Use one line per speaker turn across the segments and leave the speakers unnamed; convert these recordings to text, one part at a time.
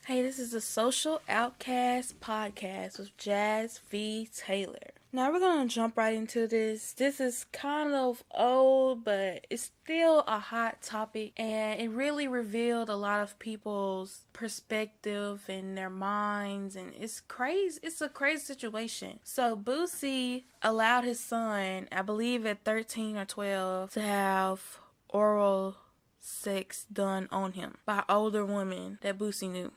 Hey, this is the Social Outcast podcast with Jazz V. Taylor. Now we're going to jump right into this. This is kind of old, but it's still a hot topic, and it really revealed a lot of people's perspective and their minds, and it's crazy. It's a crazy situation. So Boosie allowed his son, I believe at 13 or 12, to have oral sex done on him by older women that Boosie knew.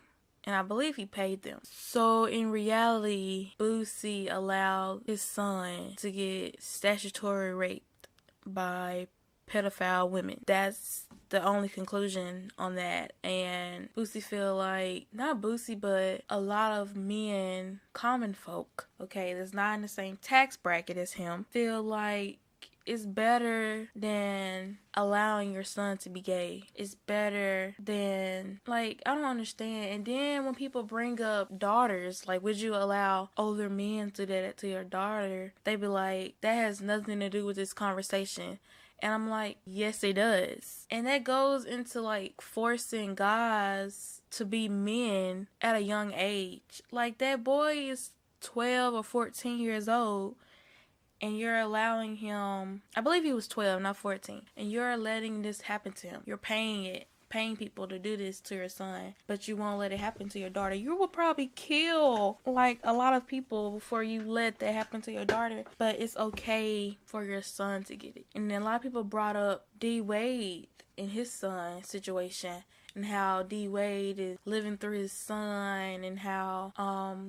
And I believe he paid them. So in reality, Boosie allowed his son to get statutory raped by pedophile women. That's the only conclusion on that. And Boosie feel like, not Boosie, but a lot of men, common folk, okay, that's not in the same tax bracket as him, feel like it's better than allowing your son to be gay. It's better than, like, I don't understand. And then when people bring up daughters, like, would you allow older men to do that to your daughter? They be like, that has nothing to do with this conversation. And I'm like, yes, it does. And that goes into, like, forcing guys to be men at a young age. Like, that boy is 12 or 14 years old, and you're allowing him, I believe he was 12, not 14, and you're letting this happen to him. You're paying people to do this to your son, but you won't let it happen to your daughter. You will probably kill, like, a lot of people before you let that happen to your daughter, but it's okay for your son to get it. And then a lot of people brought up Dwade and his son situation, and how Dwade is living through his son, and how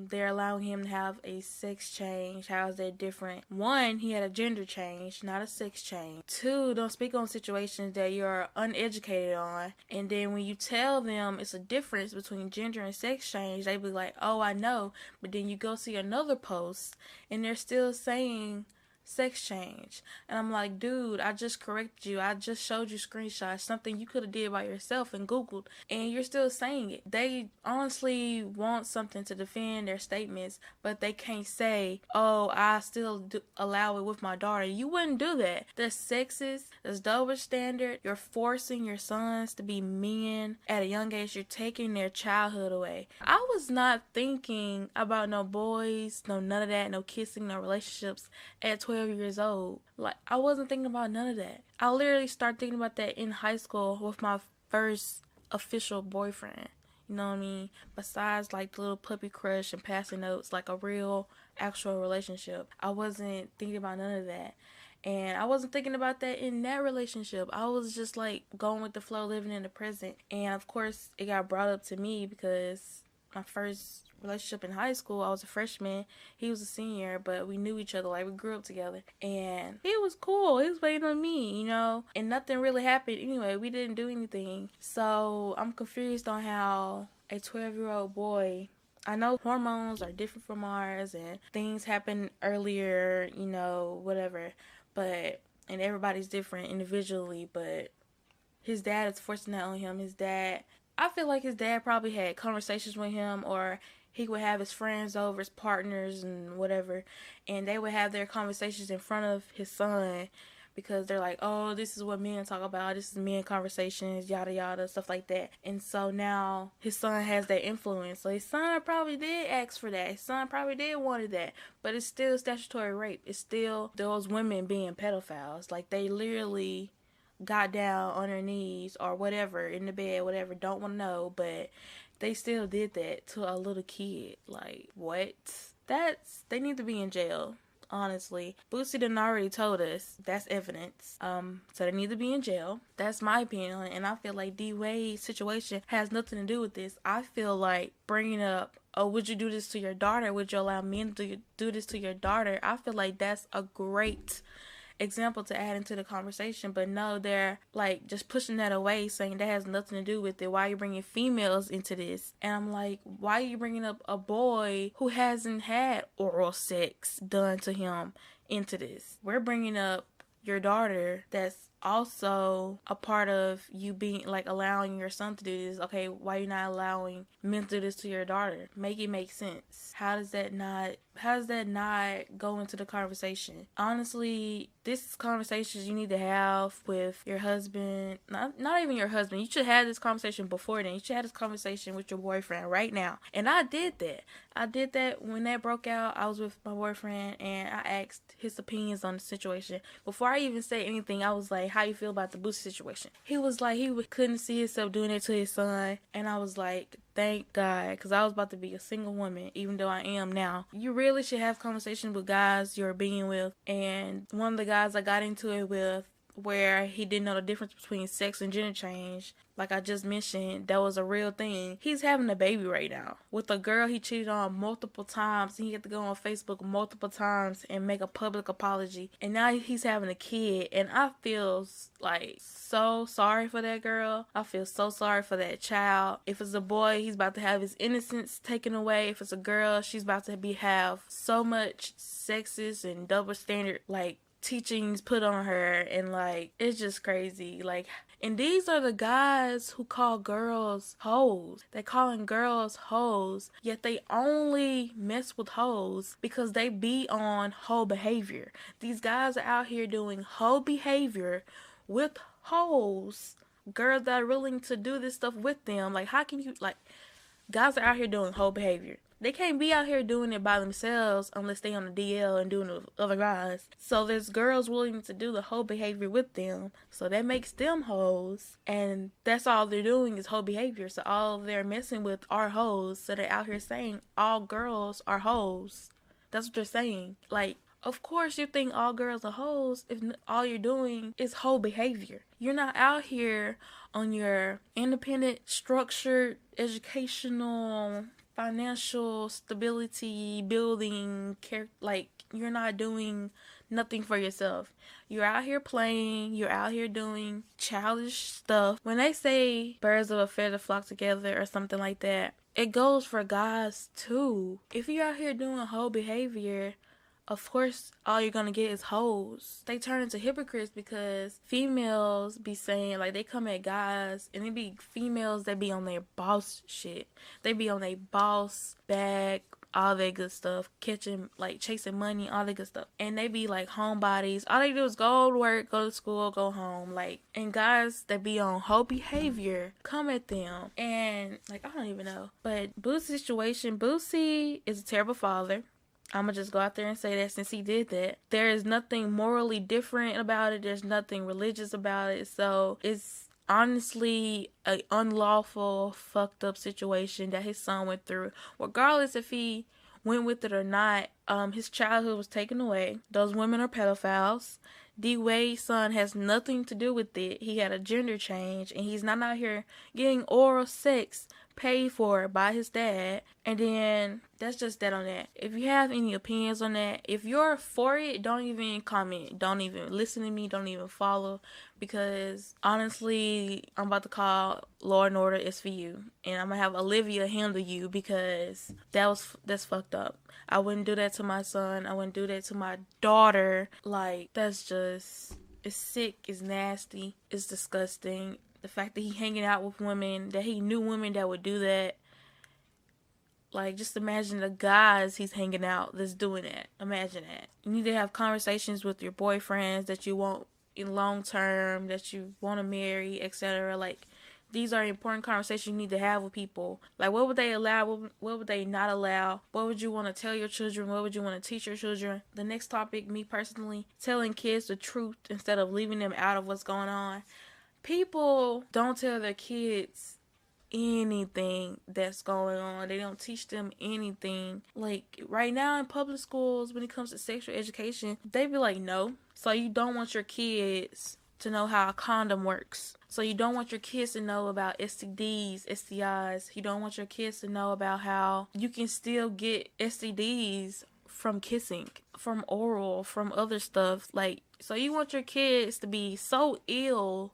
they're allowing him to have a sex change. How is that different? One, he had a gender change, not a sex change. Two, don't speak on situations that you're uneducated on. And then when you tell them it's a difference between gender and sex change, they be like, oh, I know. But then you go see another post, and they're still saying sex change. And I'm like, dude, I just corrected you. I just showed you screenshots, something you could have did by yourself and Googled, and you're still saying it. They honestly want something to defend their statements, but they can't say, oh, I still allow it with my daughter. You wouldn't do that. That's sexist. That's double standard. You're forcing your sons to be men at a young age. You're taking their childhood away. I was not thinking about no boys, no none of that, no kissing, no relationships at 12 years old. Like, I wasn't thinking about none of that. I literally started thinking about that in high school with my first official boyfriend. You know what I mean? Besides, like, the little puppy crush and passing notes, like a real, actual relationship. I wasn't thinking about none of that. And I wasn't thinking about that in that relationship. I was just, like, going with the flow, living in the present. And, of course, it got brought up to me because my first relationship in high school, I was a freshman, he was a senior, but we knew each other, like, we grew up together, and he was cool. He was waiting on me, you know, and nothing really happened anyway. We didn't do anything. So I'm confused on how a 12-year-old boy, I know hormones are different from ours and things happen earlier, you know, whatever, but, and everybody's different individually, but his dad is forcing that on him. I feel like his dad probably had conversations with him, or he would have his friends over, his partners and whatever, and they would have their conversations in front of his son, because they're like, oh, this is what men talk about, this is men conversations, yada yada, stuff like that. And so now his son has that influence. So his son probably did ask for that. His son probably did wanted that. But it's still statutory rape. It's still those women being pedophiles. Like, they literally got down on their knees or whatever in the bed, whatever, don't want to know, but they still did that to a little kid. Like, what? They need to be in jail, honestly. Boosie done already told us that's evidence. So they need to be in jail. That's my opinion, and I feel like D-Wade's situation has nothing to do with this. I feel like bringing up, oh, would you do this to your daughter? Would you allow men to do this to your daughter? I feel like that's a great example to add into the conversation, but no, they're like just pushing that away, saying that has nothing to do with it. Why are you bringing females into this? And I'm like, why are you bringing up a boy who hasn't had oral sex done to him into this? We're bringing up your daughter that's also a part of you being, like, allowing your son to do this. Okay, why are you not allowing men to do this to your daughter? Make it make sense. How does that not how does that not go into the conversation? Honestly, this is conversations you need to have with your husband. Not even your husband. You should have this conversation before then. You should have this conversation with your boyfriend right now. And I did that. I did that when that broke out. I was with my boyfriend and I asked his opinions on the situation. Before I even said anything, I was like, how you feel about the Boosie situation? He was like, he couldn't see himself doing it to his son. And I was like, thank God, because I was about to be a single woman, even though I am now. You really should have conversations with guys you're being with. And one of the guys I got into it with, where he didn't know the difference between sex and gender change, like I just mentioned, that was a real thing. He's having a baby right now with a girl he cheated on multiple times. He had to go on Facebook multiple times and make a public apology. And now he's having a kid. And I feel like so sorry for that girl. I feel so sorry for that child. If it's a boy, he's about to have his innocence taken away. If it's a girl, she's about to have so much sexist and double standard, like, teachings put on her, and like, it's just crazy. Like, and these are the guys who call girls hoes. They calling girls hoes, yet they only mess with hoes because they be on hoe behavior. These guys are out here doing hoe behavior with hoes, girls that are willing to do this stuff with them. Like, how can you, like, guys are out here doing hoe behavior. They can't be out here doing it by themselves unless they on the DL and doing it with other guys. So there's girls willing to do the hoe behavior with them. So that makes them hoes. And that's all they're doing is hoe behavior. So all they're messing with are hoes. So they're out here saying all girls are hoes. That's what they're saying. Like, of course you think all girls are hoes if all you're doing is hoe behavior. You're not out here on your independent, structured, educational, financial stability building, like, you're not doing nothing for yourself. You're out here playing, you're out here doing childish stuff. When they say birds of a feather flock together or something like that, it goes for guys too. If you're out here doing whole behavior, of course, all you're gonna get is hoes. They turn into hypocrites because females be saying, like, they come at guys, and they be females that be on their boss shit. They be on their boss bag, all that good stuff, catching, like, chasing money, all that good stuff. And they be like homebodies. All they do is go to work, go to school, go home. Like, and guys that be on whole behavior come at them. And, like, I don't even know. But Boosie's situation, Boosie is a terrible father. I'm going to just go out there and say that since he did that. There is nothing morally different about it. There's nothing religious about it. So it's honestly an unlawful, fucked up situation that his son went through. Regardless if he went with it or not, his childhood was taken away. Those women are pedophiles. Dwade's son has nothing to do with it. He had a gender change, and he's not out here getting oral sex paid for by his dad. And then that's just that on that. If you have any opinions on that, if you're for it, don't even comment, don't even listen to me, don't even follow, because honestly, I'm about to call Law and Order SVU, and I'm gonna have Olivia handle you, because that's fucked up. I wouldn't do that to my son. I wouldn't do that to my daughter. Like, that's just, it's sick, it's nasty, it's disgusting. The fact that he hanging out with women, that he knew women that would do that. Like, just imagine the guys he's hanging out that's doing that. Imagine that. You need to have conversations with your boyfriends that you want in long term, that you want to marry, etc. Like, these are important conversations you need to have with people. Like, what would they allow? What would they not allow? What would you want to tell your children? What would you want to teach your children? The next topic, me personally, telling kids the truth instead of leaving them out of what's going on. People don't tell their kids anything that's going on. They don't teach them anything. Like, right now in public schools, when it comes to sexual education, they be like, no. So you don't want your kids to know how a condom works. So you don't want your kids to know about STDs, STIs. You don't want your kids to know about how you can still get STDs from kissing, from oral, from other stuff. Like, so you want your kids to be so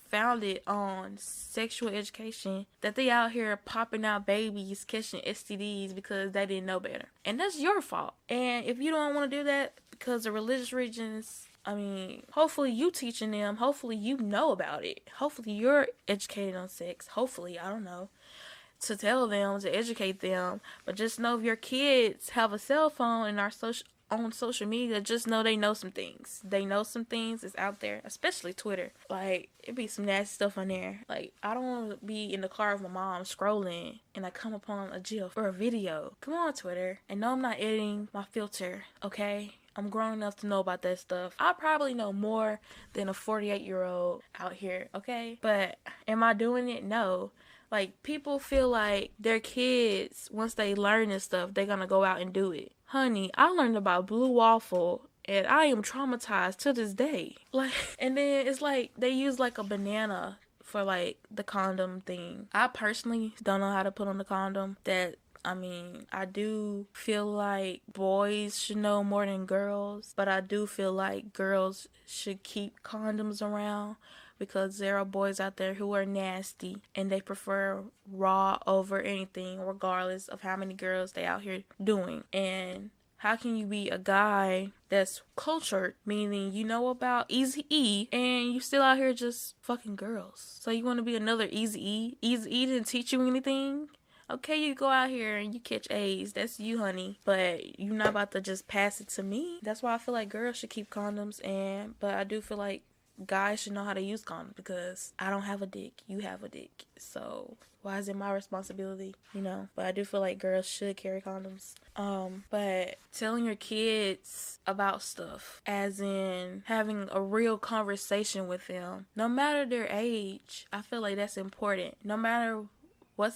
founded on sexual education that they out here popping out babies, catching STDs because they didn't know better. And that's your fault. And if you don't want to do that because of religious reasons, I mean, hopefully you teaching them, hopefully you know about it. Hopefully you're educated on sex. Hopefully, I don't know. to tell them, to educate them. But just know if your kids have a cell phone and are on social media, just know they know some things. They know some things. It's out there, especially Twitter. Like, it be some nasty stuff on there. Like, I don't want to be in the car with my mom scrolling and I come upon a GIF or a video. Come on, Twitter. And no, I'm not editing my filter, okay? I'm grown enough to know about that stuff. I probably know more than a 48-year-old out here, okay? But am I doing it? No. Like, people feel like their kids, once they learn this stuff, they're gonna go out and do it. Honey, I learned about blue waffle and I am traumatized to this day. Like, and then it's like they use like a banana for like the condom thing. I personally don't know how to put on the condom. I do feel like boys should know more than girls, but I do feel like girls should keep condoms around because there are boys out there who are nasty and they prefer raw over anything, regardless of how many girls they out here doing. And how can you be a guy that's cultured, meaning you know about Eazy-E, and you still out here just fucking girls? So you want to be another Eazy-E? Eazy-E didn't teach you anything? Okay, you go out here and you catch AIDS. That's you, honey. But you're not about to just pass it to me. That's why I feel like girls should keep condoms. But I do feel like guys should know how to use condoms because I don't have a dick. You have a dick. So why is it my responsibility? But I do feel like girls should carry condoms. But telling your kids about stuff, as in having a real conversation with them, no matter their age, I feel like that's important. No matter what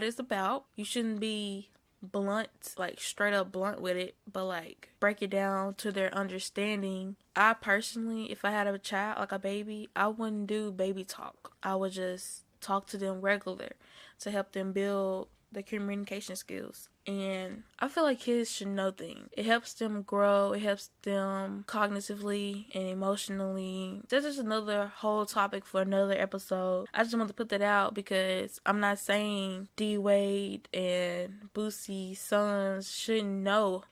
it's about, you shouldn't be blunt, like straight up blunt with it, but like break it down to their understanding. I personally, if I had a child, like a baby, I wouldn't do baby talk. I would just talk to them regular to help them build their communication skills. And I feel like kids should know things. It helps them grow. It helps them cognitively and emotionally. This is another whole topic for another episode. I just wanted to put that out because I'm not saying Dwade and Boosie's sons shouldn't know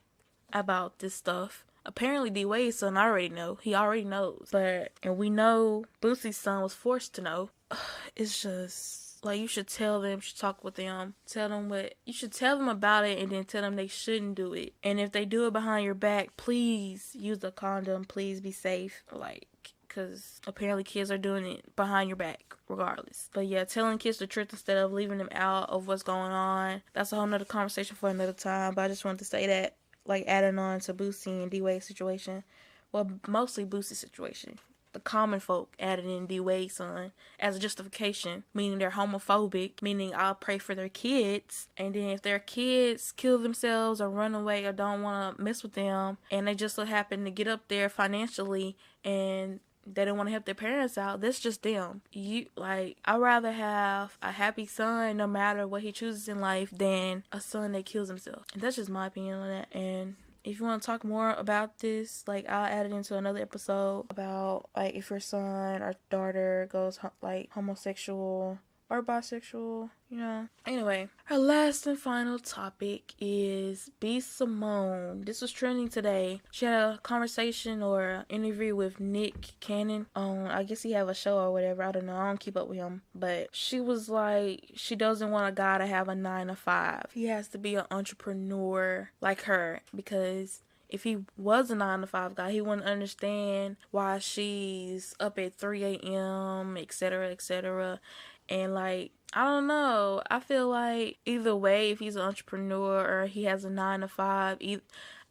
about this stuff. Apparently Dwade's son already know. He already knows. And we know Boosie's son was forced to know. It's just like, you should tell them, you should talk with them, you should tell them about it and then tell them they shouldn't do it. And if they do it behind your back, please use a condom, please be safe. Because apparently kids are doing it behind your back regardless. But yeah, telling kids the truth instead of leaving them out of what's going on, that's a whole nother conversation for another time. But I just wanted to say that, like, adding on to Boosie and D-Wade's situation. Well, mostly Boosie's situation. The common folk added in Dwade's son as a justification, meaning they're homophobic, meaning I'll pray for their kids. And then if their kids kill themselves or run away or don't want to mess with them, and they just so happen to get up there financially and they don't want to help their parents out, that's just them. I'd rather have a happy son no matter what he chooses in life than a son that kills himself. And that's just my opinion on that. And if you want to talk more about this, like, I'll add it into another episode about, like, if your son or daughter goes, like, homosexual or bisexual, Anyway, our last and final topic is Simone. This was trending today. She had a conversation or interview with Nick Cannon on, I guess he have a show or whatever. I don't know. I don't keep up with him. But she was like, she doesn't want a guy to have a 9-to-5. He has to be an entrepreneur like her, because if he was a 9-to-5 guy, he wouldn't understand why she's up at 3 a.m., etc., etc. And, like, I don't know. I feel like either way, if he's an entrepreneur or he has a 9-to-5,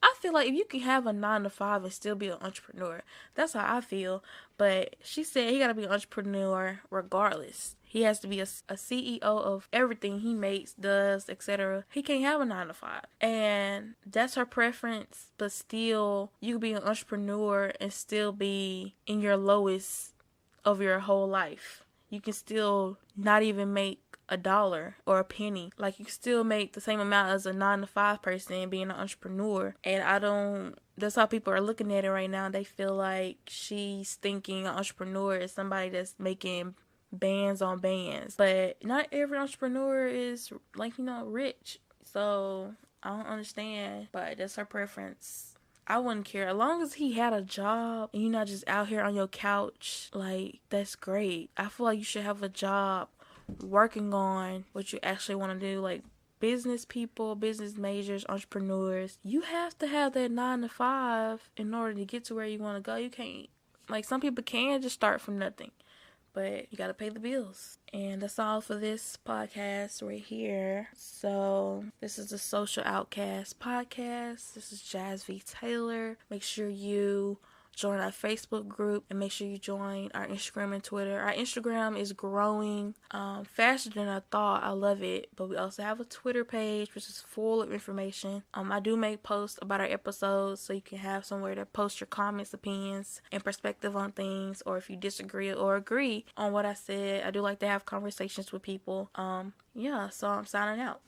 I feel like if you can have a 9-to-5 and still be an entrepreneur, that's how I feel. But she said he got to be an entrepreneur regardless. He has to be a CEO of everything he makes, does, etc. He can't have a 9-to-5. And that's her preference, but still, you can be an entrepreneur and still be in your lowest of your whole life. You can still not even make $1 or a penny. Like, you can still make the same amount as a 9-to-5 person being an entrepreneur. And that's how people are looking at it right now. They feel like she's thinking an entrepreneur is somebody that's making bands on bands. But not every entrepreneur is, like, rich. So I don't understand. But that's her preference. I wouldn't care. As long as he had a job and you're not just out here on your couch, like, that's great. I feel like you should have a job working on what you actually want to do, like business people, business majors, entrepreneurs, you have to have that 9 to 5 in order to get to where you want to go. You can't, like, some people can just start from nothing, but you got to pay the bills. And that's all for this podcast right here. So this is the Social Outcast podcast. This is Jazz V. Taylor. Make sure you join our Facebook group, and make sure you join our Instagram and Twitter. Our Instagram is growing faster than I thought. I love it. But we also have a Twitter page, which is full of information. I do make posts about our episodes, so you can have somewhere to post your comments, opinions, and perspective on things, or if you disagree or agree on what I said. I do like to have conversations with people. So I'm signing out.